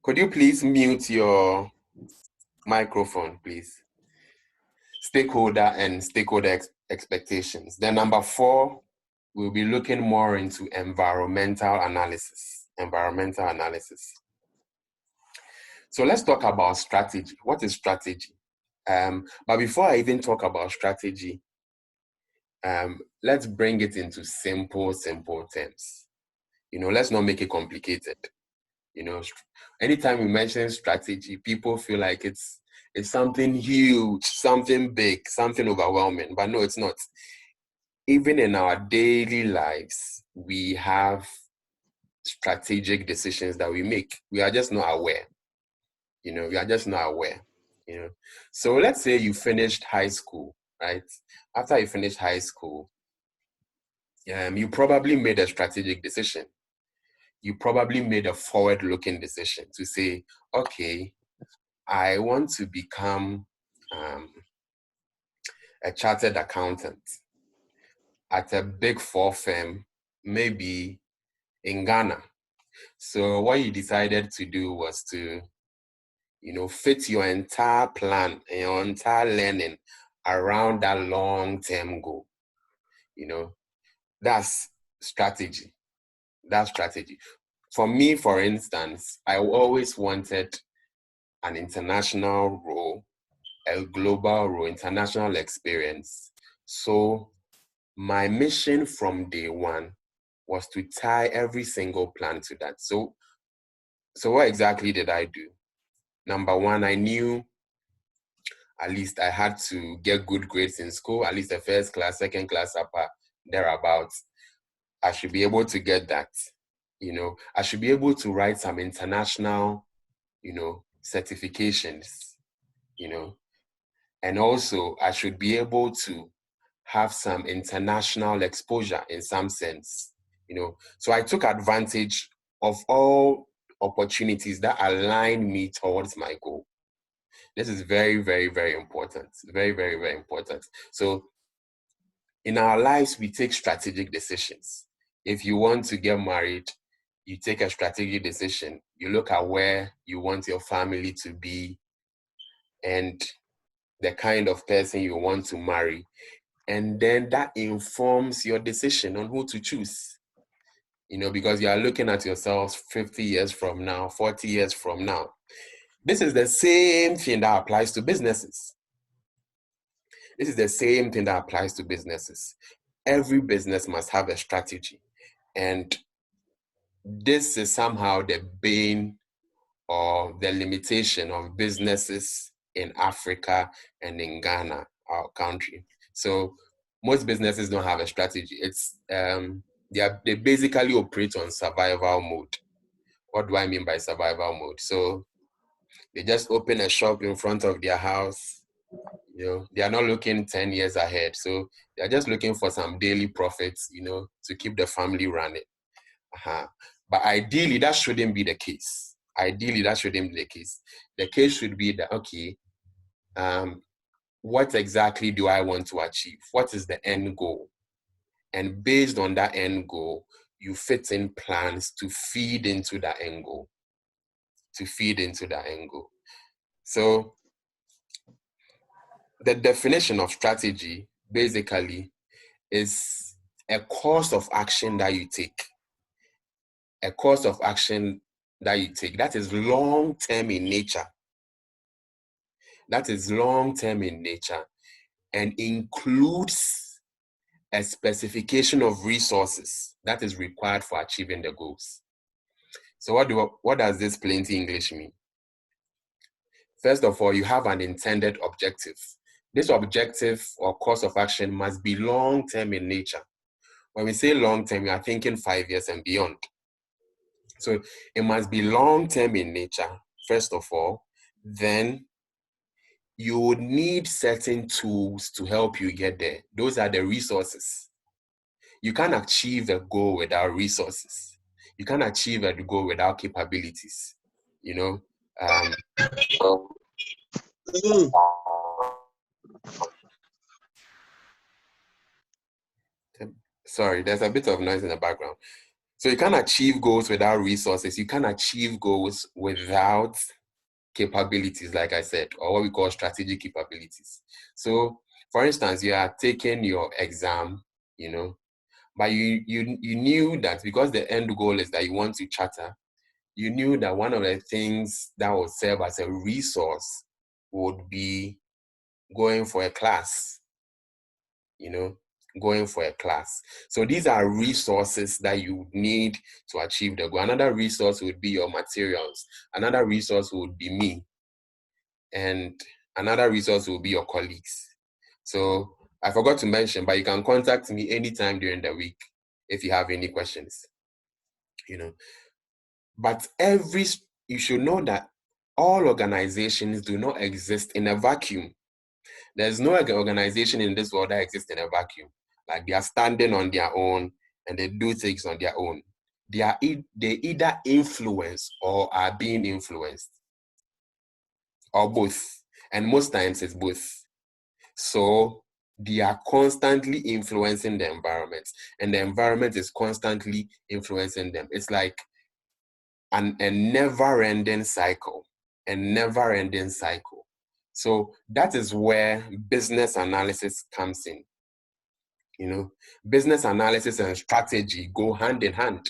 Could you please mute your microphone, please? Stakeholder and stakeholder expectations. Then number 4, we'll be looking more into environmental analysis. So let's talk about strategy. What is strategy? But before I even talk about strategy, let's bring it into simple terms. Let's not make it complicated. Anytime we mention strategy, people feel like it's something huge, something big, something overwhelming. But no, it's not. Even in our daily lives, we have strategic decisions that we make. We are just not aware. So let's say you finished high school, right? After you finished high school, you probably made a strategic decision. You probably made a forward-looking decision to say, okay, I want to become a chartered accountant at a big 4 firm, maybe in Ghana. So what you decided to do was to, fit your entire plan and your entire learning around that long-term goal. That's strategy. For me, for instance, I always wanted an international role, a global role, international experience. So my mission from day one was to tie every single plan to that. So what exactly did I do? Number 1, I knew at least I had to get good grades in school, at least the first class, second class, upper, thereabouts. I should be able to get that. I should be able to write some international, certifications, and also I should be able to have some international exposure in some sense, So I took advantage of all opportunities that align me towards my goal. This is very, very, very important. Very, very, very important. So in our lives, we take strategic decisions. If you want to get married, you take a strategic decision. You look at where you want your family to be and the kind of person you want to marry. And then that informs your decision on who to choose. Because you are looking at yourselves 50 years from now, 40 years from now. This is the same thing that applies to businesses. Every business must have a strategy. And this is somehow the bane or the limitation of businesses in Africa and in Ghana, our country. So most businesses don't have a strategy. It's they basically operate on survival mode. What do I mean by survival mode? So they just open a shop in front of their house. They are not looking 10 years ahead. So they're just looking for some daily profits, to keep the family running. But ideally, that shouldn't be the case. The case should be that, okay, what exactly do I want to achieve? What is the end goal? And based on that end goal, you fit in plans to feed into that end goal. So the definition of strategy basically is a course of action that you take. That is long-term in nature. And includes a specification of resources that is required for achieving the goals. So what does this plain English mean? First of all, you have an intended objective. This objective or course of action must be long-term in nature. When we say long-term, we are thinking 5 years and beyond. So it must be long-term in nature, first of all. Then you would need certain tools to help you get there. Those are the resources. You can't achieve a goal without resources. You can't achieve a goal without capabilities. Sorry, there's a bit of noise in the background. So you can't achieve goals without resources. You can't achieve goals without capabilities, like I said, or what we call strategic capabilities. So, for instance, you are taking your exam, but you knew that because the end goal is that you want to charter, you knew that one of the things that would serve as a resource would be going for a class, going for a class. So these are resources that you need to achieve the goal. Another resource would be your materials. Another resource would be me. And another resource will be your colleagues. So I forgot to mention, but you can contact me anytime during the week if you have any questions, But you should know that all organizations do not exist in a vacuum. There's no organization in this world that exists in a vacuum. Like they are standing on their own and they do things on their own. They either influence or are being influenced, or both. And most times it's both. So they are constantly influencing the environment, and the environment is constantly influencing them. It's like a never-ending cycle, So that is where business analysis comes in. Business analysis and strategy go hand in hand.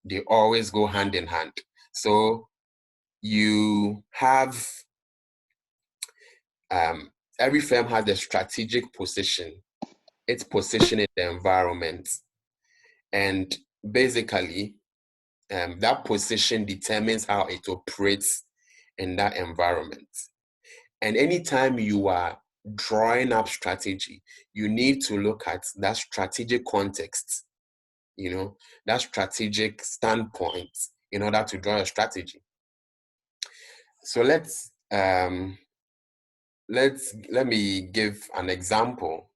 They always go hand in hand. So you have every firm has a strategic position, its position in the environment. And basically, that position determines how it operates in that environment. And anytime you are drawing up strategy, you need to look at that strategic context, that strategic standpoint in order to draw a strategy. So let me give an example.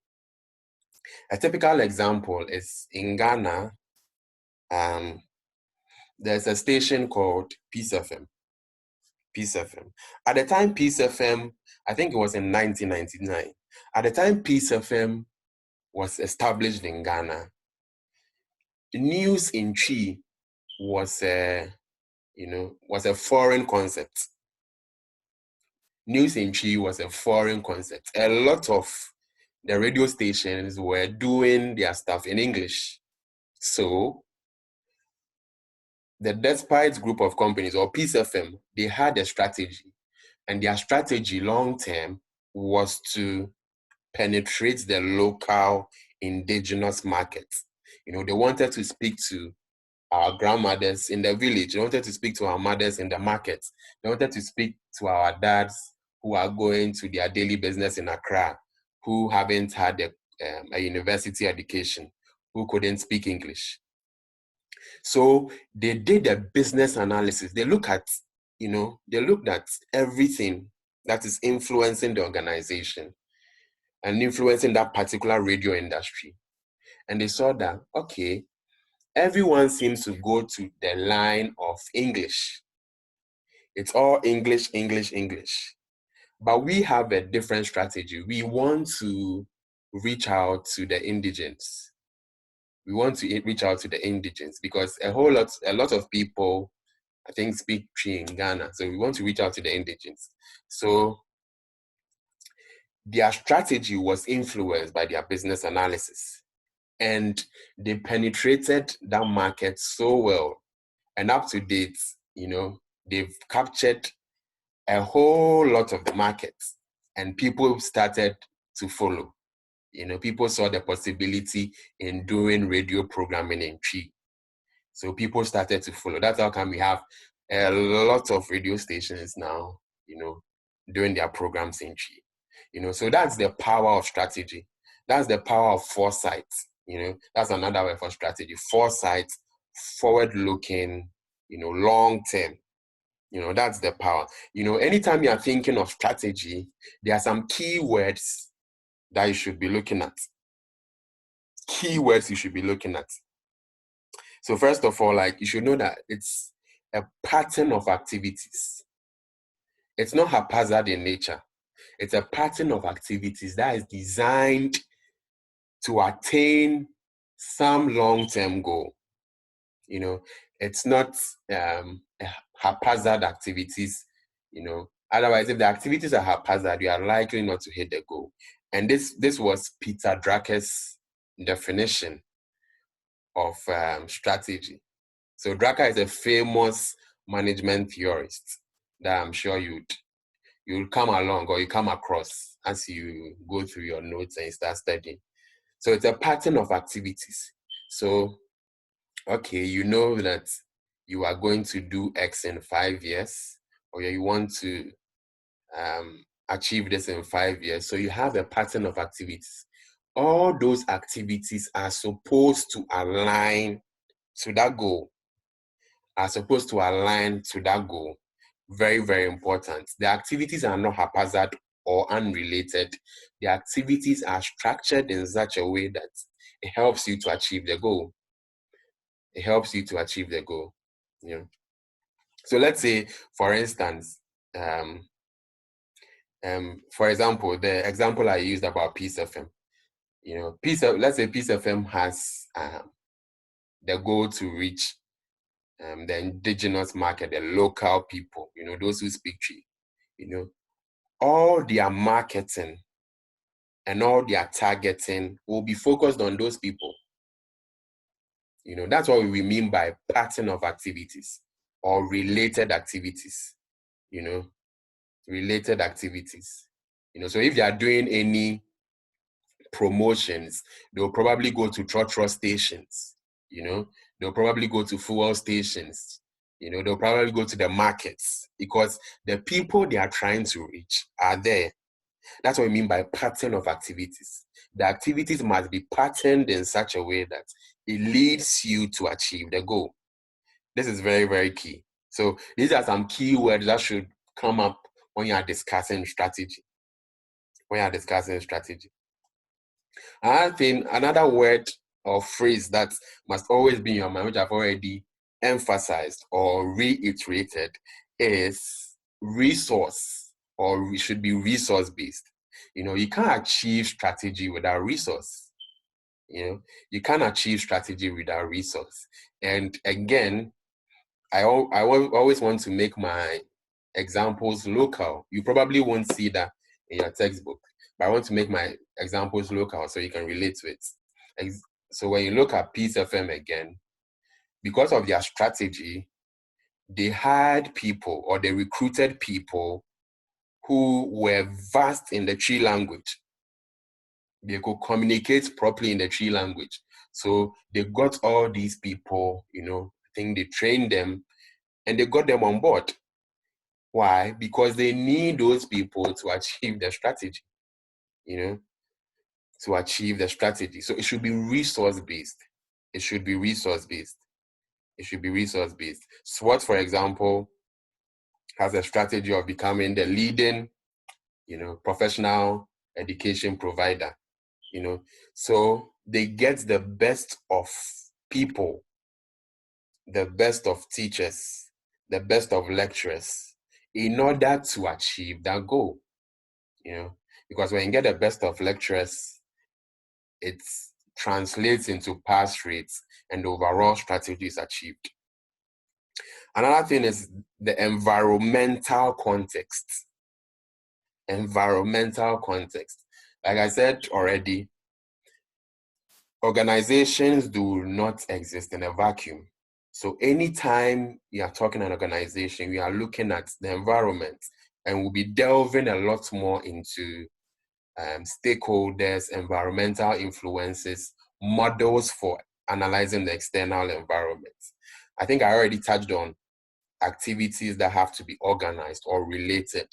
A typical example is in Ghana. There's a station called Peace FM. At the time, Peace FM, I think it was in 1999. At the time Peace FM was established in Ghana, news in Chi was a foreign concept. News in Chi was a foreign concept. A lot of the radio stations were doing their stuff in English. So the Despite group of companies, or Peace FM, they had a strategy. And their strategy long-term was to penetrate the local indigenous markets. They wanted to speak to our grandmothers in the village. They wanted to speak to our mothers in the markets. They wanted to speak to our dads who are going to their daily business in Accra, who haven't had a university education, who couldn't speak English. So they did a business analysis. They looked at everything that is influencing the organization and influencing that particular radio industry. And they saw that, okay, everyone seems to go to the line of English. It's all English, English, English. But we have a different strategy. We want to reach out to the indigents. We want to reach out to the indigents because a lot of people, I think, speak Twi in Ghana. So we want to reach out to the indigents. So their strategy was influenced by their business analysis. And they penetrated that market so well. And up to date, they've captured a whole lot of the market. And people started to follow. People saw the possibility in doing radio programming in Twi. So people started to follow. That's how come we have a lot of radio stations now, doing their programs in Twi. So that's the power of strategy. That's the power of foresight. That's another word for strategy. Foresight, forward-looking, long-term. That's the power. Anytime you are thinking of strategy, there are some keywords that you should be looking at. Keywords you should be looking at. So first of all, you should know that it's a pattern of activities. It's not haphazard in nature. It's a pattern of activities that is designed to attain some long-term goal. You know, it's not haphazard activities, Otherwise, if the activities are haphazard, you are likely not to hit the goal. And this was Peter Drucker's definition of strategy. So Drucker is a famous management theorist that I'm sure you'll come along or you come across as you go through your notes and you start studying. So it's a pattern of activities. So, okay, you know that you are going to do X in 5 years, or you want to achieve this in 5 years. So you have a pattern of activities. All those activities are supposed to align to that goal. Very, very important. The activities are not haphazard or unrelated. The activities are structured in such a way that it helps you to achieve the goal. So let's say, for instance, for example, the example I used about PCFM. Let's say PCFM has the goal to reach the indigenous market, the local people, those who speak Twi. All their marketing and all their targeting will be focused on those people. That's what we mean by pattern of activities or related activities, related activities. So if they are doing any promotions, they'll probably go to trotro stations, they'll probably go to fuel stations, they'll probably go to the markets because the people they are trying to reach are there. That's what we mean by pattern of activities. The activities must be patterned in such a way that it leads you to achieve the goal. This is very, very key. So these are some key words that should come up when you are discussing strategy. Another word or phrase that must always be in your mind, which I've already emphasized or reiterated, is resource, or we should be resource-based. You can't achieve strategy without resource. You can't achieve strategy without resource. And again, I always want to make my examples local. You probably won't see that in your textbook, but I want to make my examples local so you can relate to it. So when you look at PCFM again, because of their strategy, they hired people or they recruited people who were versed in the Twi language. They could communicate properly in the Twi language. So they got all these people, I think they trained them and they got them on board. Why? Because they need those people to achieve the strategy, to achieve the strategy. So it should be resource-based. SWOT, for example, has a strategy of becoming the leading, professional education provider, So they get the best of people, the best of teachers, the best of lecturers in order to achieve that goal, because when you get the best of lecturers, it translates into pass rates and the overall strategy is achieved. Another thing is the environmental context. Like I said already, organizations do not exist in a vacuum. So anytime you are talking an organization, we are looking at the environment, and we'll be delving a lot more into stakeholders, environmental influences, models for analyzing the external environment. I think I already touched on activities that have to be organized or related.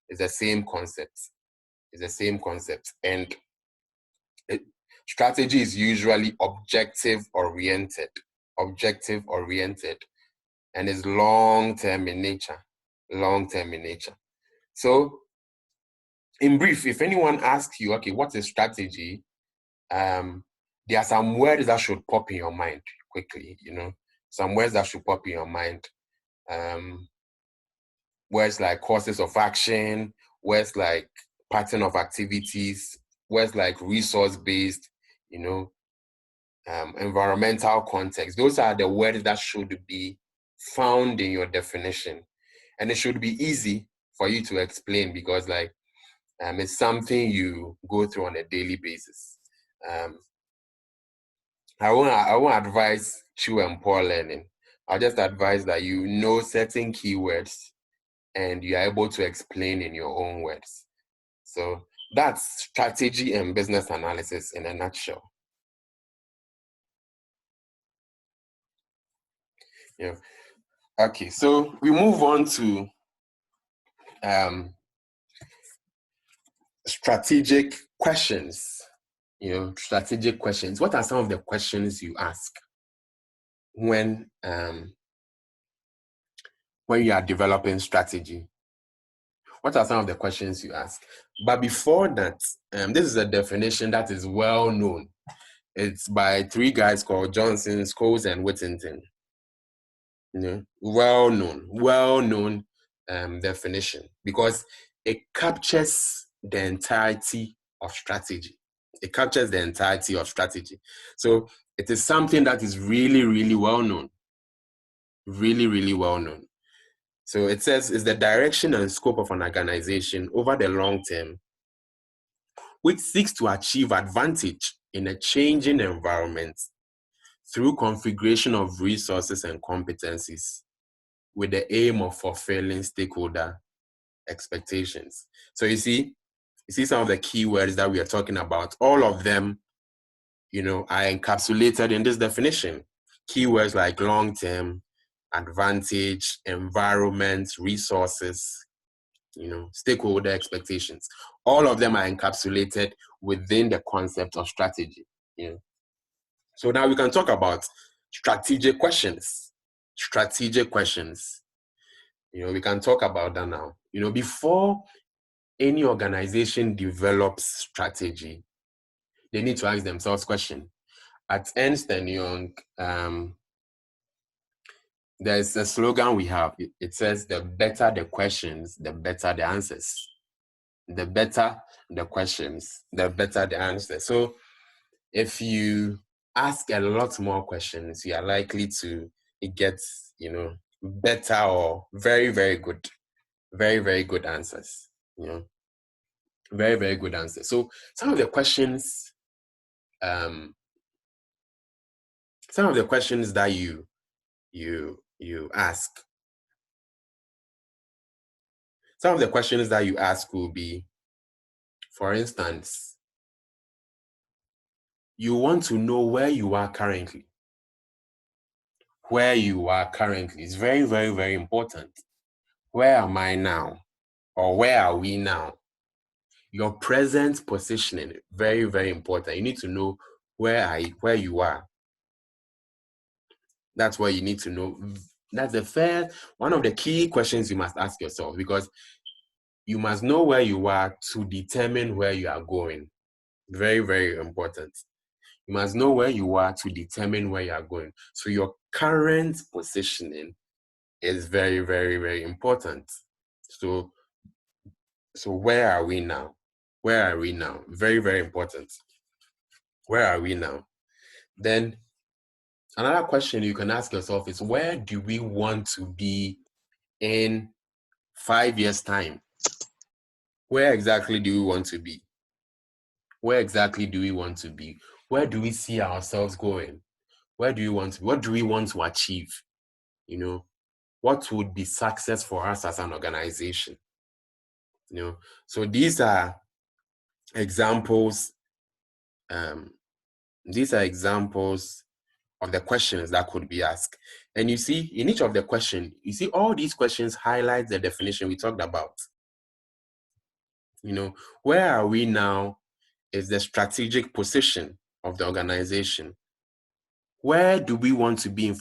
It's the same concept. And strategy is usually objective oriented, and is long-term in nature. So, in brief, if anyone asks you, okay, what's a strategy? There are some words that should pop in your mind quickly, some words that should pop in your mind. Words like courses of action, words like pattern of activities, words like resource-based, environmental context. Those are the words that should be found in your definition. And it should be easy for you to explain because like it's something you go through on a daily basis. I won't advise chew and pour learning. I'll just advise that you know certain keywords and you are able to explain in your own words. So that's strategy and business analysis in a nutshell. Yeah. Okay, so we move on to strategic questions. Strategic questions. What are some of the questions you ask when you are developing strategy? What are some of the questions you ask? But before that, this is a definition that is well known. It's by three guys called Johnson, Scholes, and Whittington. Well known definition because it captures the entirety of strategy. It captures the entirety of strategy. So it is something that is really, really well known. Really, really well known. So it says is the direction and scope of an organization over the long term, which seeks to achieve advantage in a changing environment through configuration of resources and competencies with the aim of fulfilling stakeholder expectations. So you see some of the keywords that we are talking about, all of them, are encapsulated in this definition. Keywords like long-term, advantage, environment, resources, stakeholder expectations. All of them are encapsulated within the concept of strategy. So now we can talk about strategic questions. Strategic questions. We can talk about that now. Before any organization develops strategy, they need to ask themselves question. At Ernst & Young, there's a slogan we have. It says, the better the questions, the better the answers. The better the questions, the better the answers. So if you ask a lot more questions, you are likely to get, better or very, very good, very, very good answers. Very, very good answers. So some of the questions that you ask. Some of the questions that you ask will be, for instance, you want to know where you are currently. Where you are currently is very, very, very important. Where am I now? Or where are we now? Your present positioning, very, very important. You need to know where you are. That's what you need to know. That's one of the key questions you must ask yourself, because you must know where you are to determine where you are going. Very, very important. You must know where you are to determine where you are going. So your current positioning is very, very, very important. So where are we now? Where are we now? Very, very important. Where are we now? Then another question you can ask yourself is, where do we want to be in 5 years' time? Where exactly do we want to be? Where exactly do we want to be? Where do we see ourselves going? Where do we want to be? What do we want to achieve? What would be success for us as an organization? So these are examples. These are examples of the questions that could be asked. And you see, in each of the questions, all these questions highlight the definition we talked about. Where are we now is the strategic position of the organization. Where do we want to be in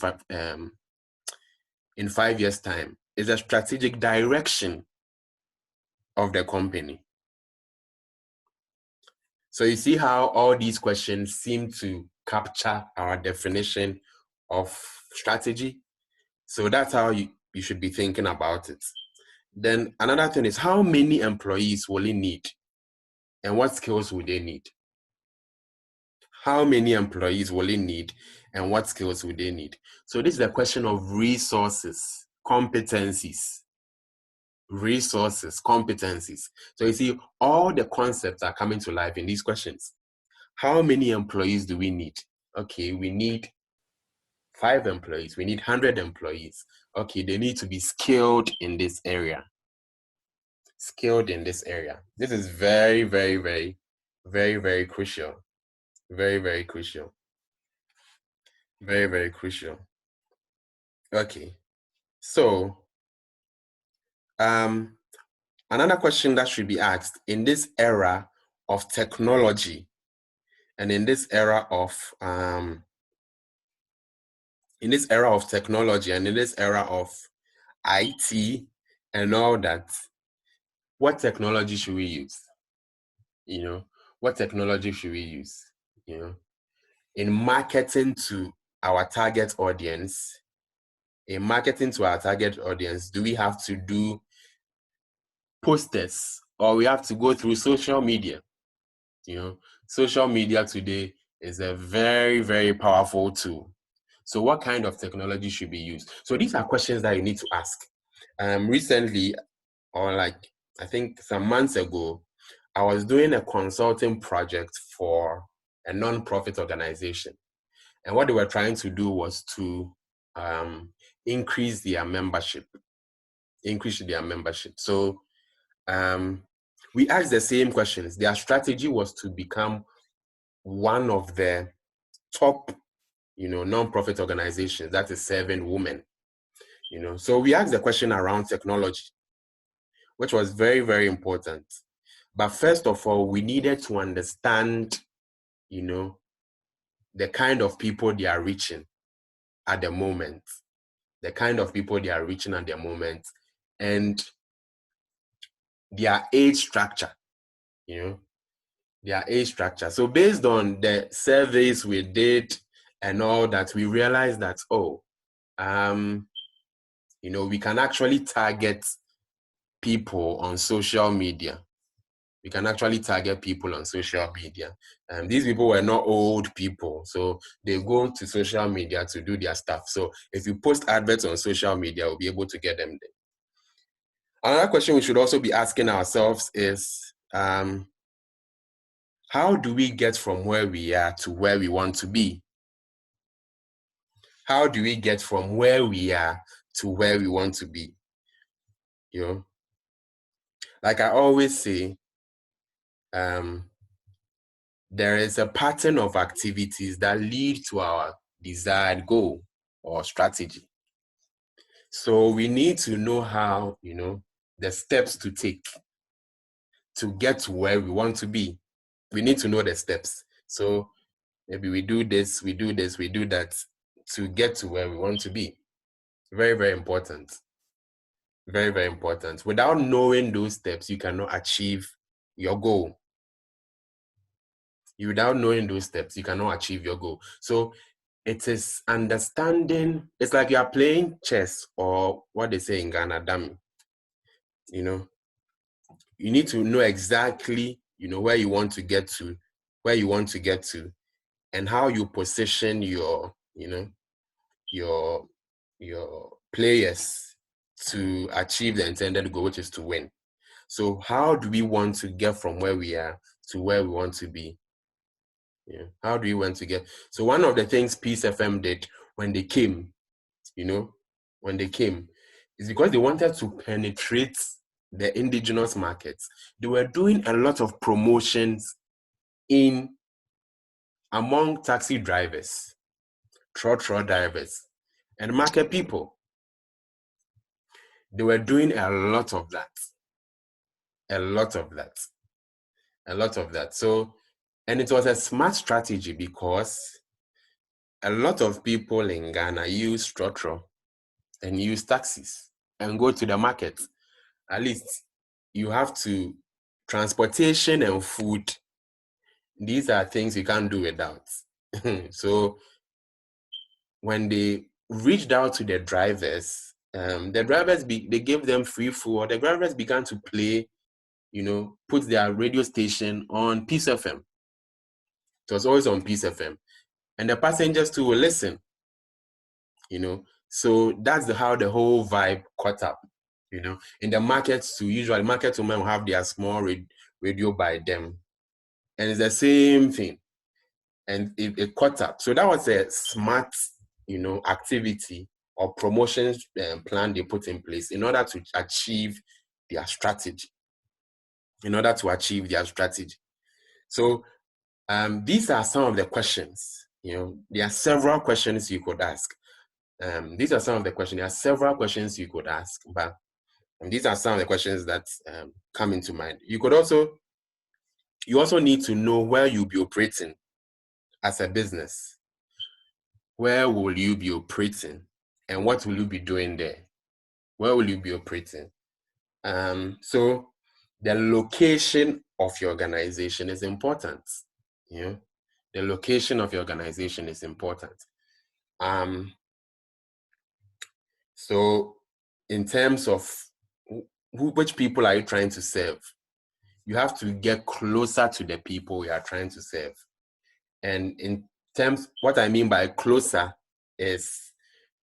5 years' time is the strategic direction of the company. So you see how all these questions seem to capture our definition of strategy. So that's how you should be thinking about it. Then another thing is, how many employees will it need? And what skills will they need? How many employees will it need, and what skills will they need? So this is a question of resources, competencies. Resources, competencies. So you see, all the concepts are coming to life in these questions. How many employees do we need? Okay, we need 5 employees. We need 100 employees. Okay, they need to be skilled in this area. Skilled in this area. This is very, very, very, very, very crucial. Very, very crucial. Very, very crucial. Okay. So, another question that should be asked in this era of technology and in this era of technology and in this era of IT and all that, what technology should we use? You know, what technology should we use? You know, in marketing to our target audience, do we have to do posters or we have to go through social media? You know, social media today is a very, very powerful tool. So what kind of technology should be used? So these are questions that you need to ask. Recently, or like I think some months ago, I was doing a consulting project for a non-profit organization. And what they were trying to do was to increase their membership. So we asked the same questions. Their strategy was to become one of the top, non-profit organizations that is serving women. So we asked the question around technology, which was very, very important. But first of all, we needed to understand, the kind of people they are reaching at the moment. And their age structure, their age structure. So based on the surveys we did and all that, we realized that, we can actually target people on social media. These people were not old people, so they go to social media to do their stuff. So if you post adverts on social media, we'll be able to get them there. Another question we should also be asking ourselves is, how do we get from where we are to where we want to be? How do we get from where we are to where we want to be? Like I always say, there is a pattern of activities that lead to our desired goal or strategy. So we need to know how, the steps to take to get to where we want to be. We need to know the steps. So maybe we do this, we do that to get to where we want to be. Very, very important. Very, very important. Without knowing those steps, you cannot achieve your goal. Without knowing those steps, you cannot achieve your goal. So it is understanding. It's like you are playing chess, or what they say in Ghana, dummy. You need to know exactly, where you want to get to, and how you position your players to achieve the intended goal, which is to win. So how do we want to get from where we are to where we want to be? How do you want to get? So one of the things Peace FM did when they came, is because they wanted to penetrate the indigenous markets. They were doing a lot of promotions among taxi drivers, trotro drivers, and market people. They were doing a lot of that. So, and it was a smart strategy because a lot of people in Ghana use trotro and use taxis and go to the market. At least you have to, transportation and food, these are things you can't do without. So when they reached out to the drivers, they gave them free food. The drivers began to play, put their radio station on Peace FM. It was always on Peace FM. And the passengers too will listen, So that's how the whole vibe caught up, In the markets too, usually market women will have their small radio by them. And it's the same thing. And it caught up. So that was a smart, activity or promotion plan they put in place in order to achieve their strategy. So these are some of the questions. There are several questions you could ask. These are some of the questions. There are several questions you could ask, but these are some of the questions that come into mind. You also need to know where you'll be operating as a business. Where will you be operating, and what will you be doing there? Where will you be operating? So the location of your organization is important. The location of your organization is important. So in terms of which people are you trying to serve, you have to get closer to the people you are trying to serve. And in terms, what I mean by closer is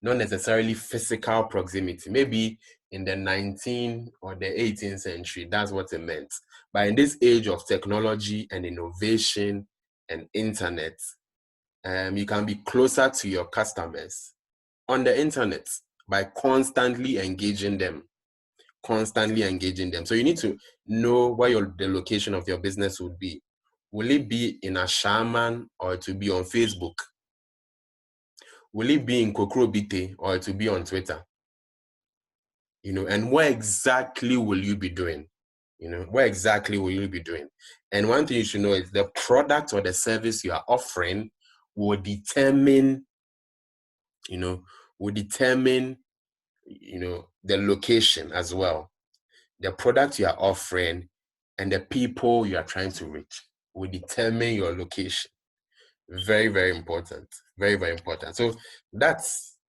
not necessarily physical proximity. Maybe in the 19th or the 18th century, that's what it meant. But in this age of technology and innovation and internet, you can be closer to your customers on the internet by constantly engaging them. So you need to know where the location of your business would be. Will it be in Ashaman or it will be on Facebook? Will it be in Kokrobite or it will be on Twitter? And what exactly will you be doing? What exactly will you be doing? And one thing you should know is the product or the service you are offering will determine the location as well. The product you are offering and the people you are trying to reach will determine your location. Very, very important. Very, very important. So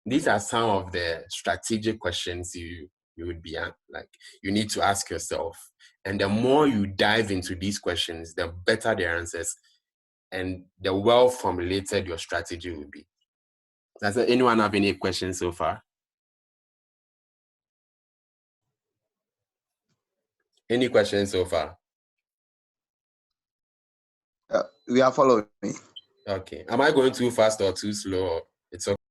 these are some of the strategic questions you would be you need to ask yourself. And the more you dive into these questions, the better the answers and the well formulated your strategy will be. Does anyone have any questions so far? Any questions so far? We are following. Okay. Am I going too fast or too slow? It's okay.